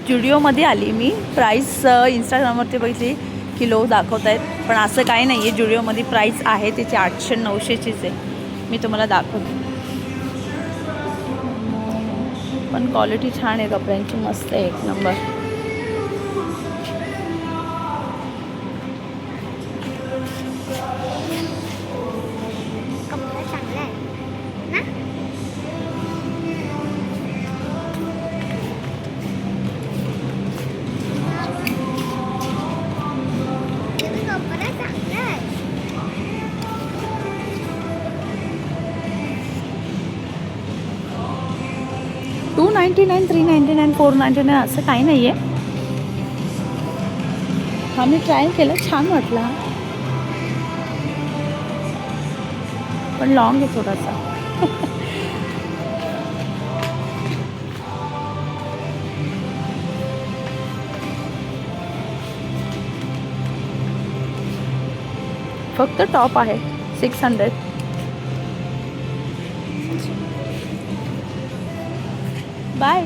जुडिओमध्ये आली मी. प्राईस इंस्टाग्रामवरती बघितली किलो दाखवत आहेत, पण असं काही नाही आहे. जुडिओमध्ये प्राईस आहे त्याची 800-900चीच आहे. मी तुम्हाला दाखवते. पण क्वालिटी छान आहे कपड्यांची, मस्त आहे, एक नंबर. $299, $399, $499 असं काही नाही आहे. हा मी ट्राय केलं, छान वाटला, पण लॉंग आहे थोडासा. फक्त टॉप आहे 600. बाय.